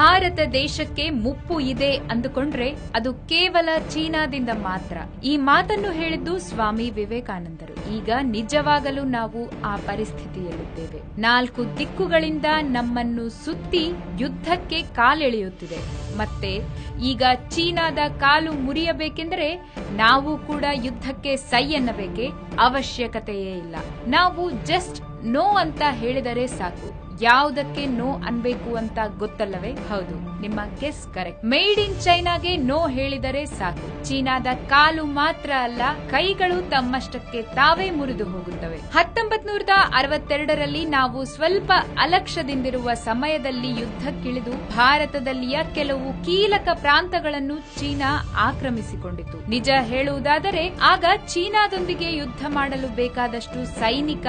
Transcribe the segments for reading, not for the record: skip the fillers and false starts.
ಭಾರತ ದೇಶಕ್ಕೆ ಮುಪ್ಪು ಇದೆ ಅಂದುಕೊಂಡ್ರೆ ಅದು ಕೇವಲ ಚೀನಾದಿಂದ ಮಾತ್ರ. ಈ ಮಾತನ್ನು ಹೇಳಿದ್ದು ಸ್ವಾಮಿ ವಿವೇಕಾನಂದರು. ಈಗ ನಿಜವಾಗಲೂ ನಾವು ಆ ಪರಿಸ್ಥಿತಿಯಲ್ಲಿದ್ದೇವೆ. 4 ದಿಕ್ಕುಗಳಿಂದ ನಮ್ಮನ್ನು ಸುತ್ತಿ ಯುದ್ಧಕ್ಕೆ ಕಾಲೆಳೆಯುತ್ತಿದೆ. ಮತ್ತೆ ಈಗ ಚೀನಾದ ಕಾಲು ಮುರಿಯಬೇಕೆಂದರೆ ನಾವು ಕೂಡ ಯುದ್ಧಕ್ಕೆ ಸೈ ಎನ್ನಬೇಕೆ? ಅವಶ್ಯಕತೆಯೇ ಇಲ್ಲ. ನಾವು ಜಸ್ಟ್ ನೋ ಅಂತ ಹೇಳಿದರೆ ಸಾಕು. ಯಾವುದಕ್ಕೆ ನೋ ಅನ್ಬೇಕು ಅಂತ ಗೊತ್ತಲ್ಲವೇ? ಹೌದು, ನಿಮ್ಮ ಗೆಸ್ ಕರೆಕ್ಟ್. ಮೇಡ್ ಇನ್ ಚೈನಾಗೆ ನೋ ಹೇಳಿದರೆ ಸಾಕು. ಚೀನಾದ ಕಾಲು ಮಾತ್ರ ಅಲ್ಲ, ಕೈಗಳು ತಮ್ಮಷ್ಟಕ್ಕೆ ತಾವೇ ಮುರಿದು ಹೋಗುತ್ತವೆ. 1962ರಲ್ಲಿ ನಾವು ಸ್ವಲ್ಪ ಅಲಕ್ಷ್ಯದಿಂದಿರುವ ಸಮಯದಲ್ಲಿ ಯುದ್ಧಕ್ಕಿಳಿದು ಭಾರತದಲ್ಲಿಯ ಕೆಲವು ಕೀಲಕ ಪ್ರಾಂತಗಳನ್ನು ಚೀನಾ ಆಕ್ರಮಿಸಿಕೊಂಡಿತು. ನಿಜ ಹೇಳುವುದಾದರೆ ಆಗ ಚೀನಾದೊಂದಿಗೆ ಯುದ್ಧ ಮಾಡಲು ಬೇಕಾದಷ್ಟು ಸೈನಿಕ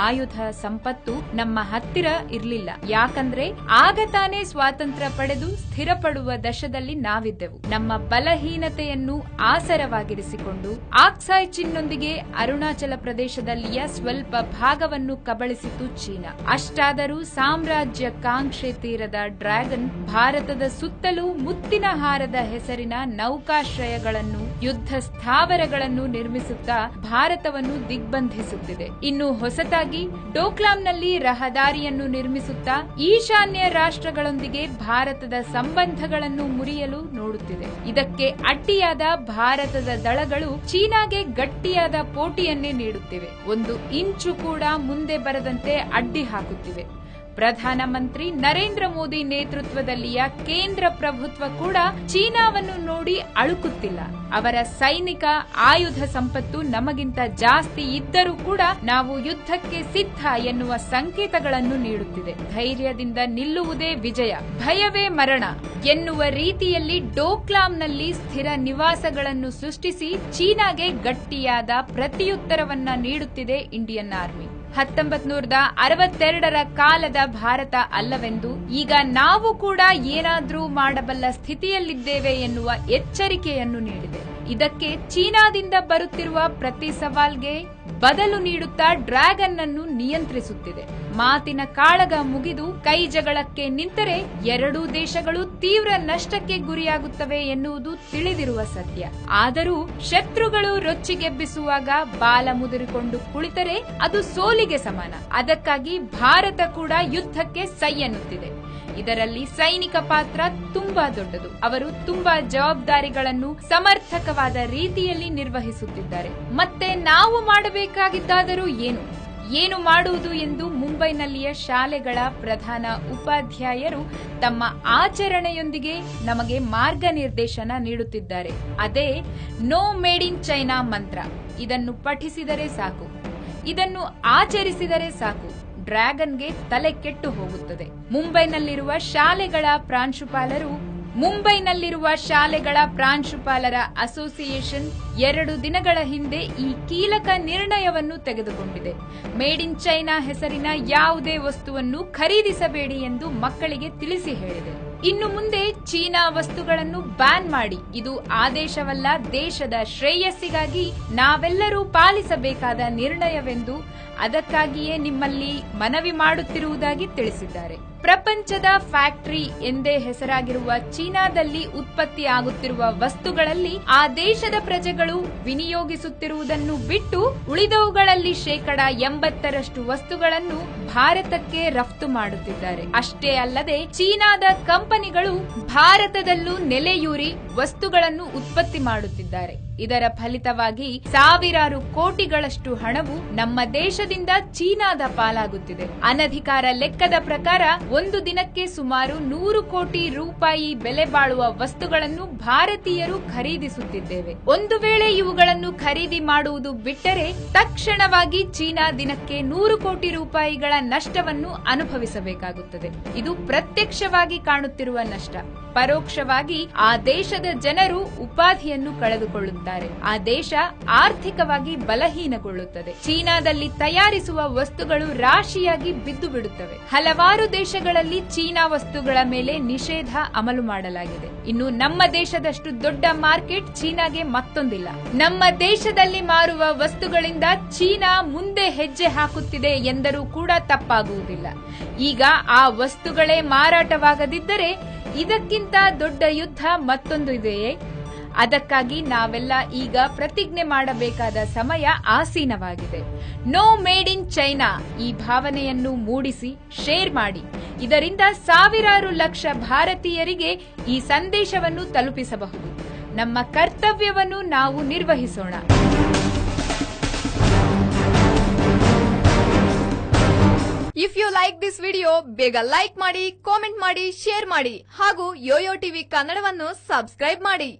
ಆಯುಧ ಸಂಪತ್ತು ನಮ್ಮ ಹತ್ತಿರ ಇರಲಿಲ್ಲ. ಯಾಕಂದ್ರೆ ಆಗ ತಾನೇ ಸ್ವಾತಂತ್ರ್ಯ ಪಡೆದು ಸ್ಥಿರಪಡುವ ದಶದಲ್ಲಿ ನಾವಿದ್ದೆವು. ನಮ್ಮ ಬಲಹೀನತೆಯನ್ನು ಆಸರವಾಗಿರಿಸಿಕೊಂಡು ಆಕ್ಸಾಯ್ ಚಿನ್ನೊಂದಿಗೆ ಅರುಣಾಚಲ ಪ್ರದೇಶದಲ್ಲಿಯ ಸ್ವಲ್ಪ ಭಾಗವನ್ನು ಕಬಳಿಸಿತು ಚೀನಾ. ಅಷ್ಟಾದರೂ ಸಾಮ್ರಾಜ್ಯ ಕಾಂಕ್ಷೆ ತೀರದ ಡ್ರ್ಯಾಗನ್ ಭಾರತದ ಸುತ್ತಲೂ ಮುತ್ತಿನ ಹಾರದ ಹೆಸರಿನ ನೌಕಾಶ್ರಯಗಳನ್ನು, ಯುದ್ಧ ಸ್ಥಾವರಗಳನ್ನು ನಿರ್ಮಿಸುತ್ತಾ ಭಾರತವನ್ನು ದಿಗ್ಬಂಧಿಸುತ್ತಿದೆ. ಇನ್ನು ಹೊಸತಾಗಿ ಡೋಕ್ಲಾಂನಲ್ಲಿ ರಹದಾರಿಯನ್ನು ನಿರ್ಮಿಸುತ್ತಾ ಈಶಾನ್ಯ ರಾಷ್ಟ್ರಗಳೊಂದಿಗೆ ಭಾರತದ ಸಂಬಂಧಗಳನ್ನು ಮುರಿಯಲು ನೋಡುತ್ತಿದೆ. ಇದಕ್ಕೆ ಅಡ್ಡಿಯಾದ ಭಾರತದ ದಳಗಳು ಚೀನಾಗೆ ಗಟ್ಟಿಯಾದ ಪೋಟಿಯನ್ನೇ ನೀಡುತ್ತಿವೆ. ಒಂದು ಇಂಚು ಕೂಡ ಮುಂದೆ ಬರದಂತೆ ಅಡ್ಡಿ ಹಾಕುತ್ತಿವೆ. ಪ್ರಧಾನಮಂತ್ರಿ ನರೇಂದ್ರ ಮೋದಿ ನೇತೃತ್ವದಲ್ಲಿಯ ಕೇಂದ್ರ ಪ್ರಭುತ್ವ ಕೂಡ ಚೀನಾವನ್ನು ನೋಡಿ ಅಳುಕುತ್ತಿಲ್ಲ. ಅವರ ಸೈನಿಕ ಆಯುಧ ಸಂಪತ್ತು ನಮಗಿಂತ ಜಾಸ್ತಿ ಇದ್ದರೂ ಕೂಡ ನಾವು ಯುದ್ಧಕ್ಕೆ ಸಿದ್ಧ ಎನ್ನುವ ಸಂಕೇತಗಳನ್ನು ನೀಡುತ್ತಿದೆ. ಧೈರ್ಯದಿಂದ ನಿಲ್ಲುವುದೇ ವಿಜಯ, ಭಯವೇ ಮರಣ ಎನ್ನುವ ರೀತಿಯಲ್ಲಿ ಡೋಕ್ಲಾಂನಲ್ಲಿ ಸ್ಥಿರ ನಿವಾಸಗಳನ್ನು ಸೃಷ್ಟಿಸಿ ಚೀನಾಗೆ ಗಟ್ಟಿಯಾದ ಪ್ರತಿಯುತ್ತರವನ್ನ ನೀಡುತ್ತಿದೆ ಇಂಡಿಯನ್ ಆರ್ಮಿ. 1962ರ ಕಾಲದ ಭಾರತ ಅಲ್ಲವೆಂದು ಈಗ ನಾವು ಕೂಡ ಏನಾದ್ರೂ ಮಾಡಬಲ್ಲ ಸ್ಥಿತಿಯಲ್ಲಿದ್ದೇವೆ ಎನ್ನುವ ಎಚ್ಚರಿಕೆಯನ್ನು ನೀಡಿದೆ. ಇದಕ್ಕೆ ಚೀನಾದಿಂದ ಬರುತ್ತಿರುವ ಪ್ರತಿ ಸವಾಲ್ಗೆ ಬದಲು ನೀಡುತ್ತಾ ಡ್ರ್ಯಾಗನ್ ಅನ್ನು ನಿಯಂತ್ರಿಸುತ್ತಿದೆ. ಮಾತಿನ ಕಾಳಗ ಮುಗಿದು ಕೈ ಜಗಳಕ್ಕೆ ನಿಂತರೆ ಎರಡೂ ದೇಶಗಳು ತೀವ್ರ ನಷ್ಟಕ್ಕೆ ಗುರಿಯಾಗುತ್ತವೆ ಎನ್ನುವುದು ತಿಳಿದಿರುವ ಸತ್ಯ. ಆದರೂ ಶತ್ರುಗಳು ರೊಚ್ಚಿಗೆಬ್ಬಿಸುವಾಗ ಬಾಲ ಮುದುರಿಕೊಂಡು ಕುಳಿತರೆ ಅದು ಸೋಲಿಗೆ ಸಮಾನ. ಅದಕ್ಕಾಗಿ ಭಾರತ ಕೂಡ ಯುದ್ಧಕ್ಕೆ ಸೈ ಎನ್ನುತ್ತಿದೆ. ಇದರಲ್ಲಿ ಸೈನಿಕ ಪಾತ್ರ ತುಂಬಾ ದೊಡ್ಡದು. ಅವರು ತುಂಬಾ ಜವಾಬ್ದಾರಿಗಳನ್ನು ಸಮರ್ಥಕವಾದ ರೀತಿಯಲ್ಲಿ ನಿರ್ವಹಿಸುತ್ತಿದ್ದಾರೆ. ಮತ್ತೆ ನಾವು ಮಾಡಬೇಕಾಗಿದ್ದಾದರೂ ಏನು ಮಾಡುವುದು ಎಂದು ಮುಂಬೈನಲ್ಲಿಯ ಶಾಲೆಗಳ ಪ್ರಧಾನ ಉಪಾಧ್ಯಾಯರು ತಮ್ಮ ಆಚರಣೆಯೊಂದಿಗೆ ನಮಗೆ ಮಾರ್ಗನಿರ್ದೇಶನ ನೀಡುತ್ತಿದ್ದಾರೆ. ಅದೇ ನೋ ಮೇಡ್ ಇನ್ ಚೈನಾ ಮಂತ್ರ. ಇದನ್ನು ಪಠಿಸಿದರೆ ಸಾಕು, ಇದನ್ನು ಆಚರಿಸಿದರೆ ಸಾಕು, ಡ್ರ್ಯಾಗನ್ಗೆ ತಲೆ ಕೆಟ್ಟು ಹೋಗುತ್ತದೆ. ಮುಂಬೈನಲ್ಲಿರುವ ಶಾಲೆಗಳ ಪ್ರಾಂಶುಪಾಲರ ಅಸೋಸಿಯೇಷನ್ 2 ದಿನಗಳ ಹಿಂದೆ ಈ ಕೀಲಕ ನಿರ್ಣಯವನ್ನು ತೆಗೆದುಕೊಂಡಿದೆ. ಮೇಡ್ ಇನ್ ಚೈನಾ ಹೆಸರಿನ ಯಾವುದೇ ವಸ್ತುವನ್ನು ಖರೀದಿಸಬೇಡಿ ಎಂದು ಮಕ್ಕಳಿಗೆ ತಿಳಿಸಿ ಹೇಳಿದೆ. ಇನ್ನು ಮುಂದೆ ಚೀನಾ ವಸ್ತುಗಳನ್ನು ಬ್ಯಾನ್ ಮಾಡಿ. ಇದು ಆದೇಶವಲ್ಲ, ದೇಶದ ಶ್ರೇಯಸ್ಸಿಗಾಗಿ ನಾವೆಲ್ಲರೂ ಪಾಲಿಸಬೇಕಾದ ನಿರ್ಣಯವೆಂದು ಅದಕ್ಕಾಗಿಯೇ ನಿಮ್ಮಲ್ಲಿ ಮನವಿ ಮಾಡುತ್ತಿರುವುದಾಗಿ ತಿಳಿಸಿದ್ದಾರೆ. ಪ್ರಪಂಚದ ಫ್ಯಾಕ್ಟರಿ ಎಂದೇ ಹೆಸರಾಗಿರುವ ಚೀನಾದಲ್ಲಿ ಉತ್ಪತ್ತಿಯಾಗುತ್ತಿರುವ ವಸ್ತುಗಳಲ್ಲಿ ಆ ದೇಶದ ಪ್ರಜೆಗಳು ವಿನಿಯೋಗಿಸುತ್ತಿರುವುದನ್ನು ಬಿಟ್ಟು ಉಳಿದವುಗಳಲ್ಲಿ 80% ವಸ್ತುಗಳನ್ನು ಭಾರತಕ್ಕೆ ರಫ್ತು ಮಾಡುತ್ತಿದ್ದಾರೆ. ಅಷ್ಟೇ ಅಲ್ಲದೆ ಚೀನಾದ ಕಂಪನಿಗಳು ಭಾರತದಲ್ಲೂ ನೆಲೆಯೂರಿ ವಸ್ತುಗಳನ್ನು ಉತ್ಪತ್ತಿ ಮಾಡುತ್ತಿದ್ದಾರೆ. ಇದರ ಫಲಿತವಾಗಿ ಸಾವಿರಾರು ಕೋಟಿಗಳಷ್ಟು ಹಣವು ನಮ್ಮ ದೇಶದಿಂದ ಚೀನಾದ ಪಾಲಾಗುತ್ತಿದೆ. ಅನಧಿಕಾರ ಲೆಕ್ಕದ ಪ್ರಕಾರ ಒಂದು ದಿನಕ್ಕೆ ಸುಮಾರು 100 ಕೋಟಿ ರೂಪಾಯಿ ಬೆಲೆ ಬಾಳುವ ವಸ್ತುಗಳನ್ನು ಭಾರತೀಯರು ಖರೀದಿಸುತ್ತಿದ್ದೇವೆ. ಒಂದು ವೇಳೆ ಇವುಗಳನ್ನು ಖರೀದಿ ಮಾಡುವುದು ಬಿಟ್ಟರೆ ತಕ್ಷಣವಾಗಿ ಚೀನಾ ದಿನಕ್ಕೆ 100 ಕೋಟಿ ರೂಪಾಯಿಗಳ ನಷ್ಟವನ್ನು ಅನುಭವಿಸಬೇಕಾಗುತ್ತದೆ. ಇದು ಪ್ರತ್ಯಕ್ಷವಾಗಿ ಕಾಣುತ್ತಿರುವ ನಷ್ಟ. ಪರೋಕ್ಷವಾಗಿ ಆ ದೇಶದ ಜನರು ಉಪಾಧಿಯನ್ನು ಕಳೆದುಕೊಳ್ಳುತ್ತಾರೆ. ಆ ದೇಶ ಆರ್ಥಿಕವಾಗಿ ಬಲಹೀನಗೊಳ್ಳುತ್ತದೆ. ಚೀನಾದಲ್ಲಿ ತಯಾರಿಸುವ ವಸ್ತುಗಳು ರಾಶಿಯಾಗಿ ಬಿದ್ದು ಬಿಡುತ್ತವೆ. ಹಲವಾರು ದೇಶಗಳಲ್ಲಿ ಚೀನಾ ವಸ್ತುಗಳ ಮೇಲೆ ನಿಷೇಧ ಅಮಲು ಮಾಡಲಾಗಿದೆ. ಇನ್ನು ನಮ್ಮ ದೇಶದಷ್ಟು ದೊಡ್ಡ ಮಾರ್ಕೆಟ್ ಚೀನಾಗೆ ಮತ್ತೊಂದಿಲ್ಲ. ನಮ್ಮ ದೇಶದಲ್ಲಿ ಮಾರುವ ವಸ್ತುಗಳಿಂದ ಚೀನಾ ಮುಂದೆ ಹೆಜ್ಜೆ ಹಾಕುತ್ತಿದೆ ಎಂದರೂ ಕೂಡ ತಪ್ಪಾಗುವುದಿಲ್ಲ. ಈಗ ಆ ವಸ್ತುಗಳೇ ಮಾರಾಟವಾಗದಿದ್ದರೆ ಇದಕ್ಕಿಂತ ದೊಡ್ಡ ಯುದ್ಧ ಮತ್ತೊಂದು ಇದೆಯೇ? ಅದಕ್ಕಾಗಿ ನಾವೆಲ್ಲ ಈಗ ಪ್ರತಿಜ್ಞೆ ಮಾಡಬೇಕಾದ ಸಮಯ ಆಸೀನವಾಗಿದೆ. ನೋ ಮೇಡ್ ಇನ್ ಚೈನಾ ಈ ಭಾವನೆಯನ್ನು ಮೂಡಿಸಿ ಶೇರ್ ಮಾಡಿ. ಇದರಿಂದ ಸಾವಿರಾರು ಲಕ್ಷ ಭಾರತೀಯರಿಗೆ ಈ ಸಂದೇಶವನ್ನು ತಲುಪಿಸಬಹುದು. ನಮ್ಮ ಕರ್ತವ್ಯವನ್ನು ನಾವು ನಿರ್ವಹಿಸೋಣ. If you like this video ಬೇಗ ಲೈಕ್ ಮಾಡಿ, ಕಾಮೆಂಟ್ ಮಾಡಿ, ಶೇರ್ ಮಾಡಿ ಹಾಗೂ ಯೋಯೋ ಟಿವಿ ಕನ್ನಡವನ್ನು ಸಬ್ಸ್ಕ್ರೈಬ್ ಮಾಡಿ.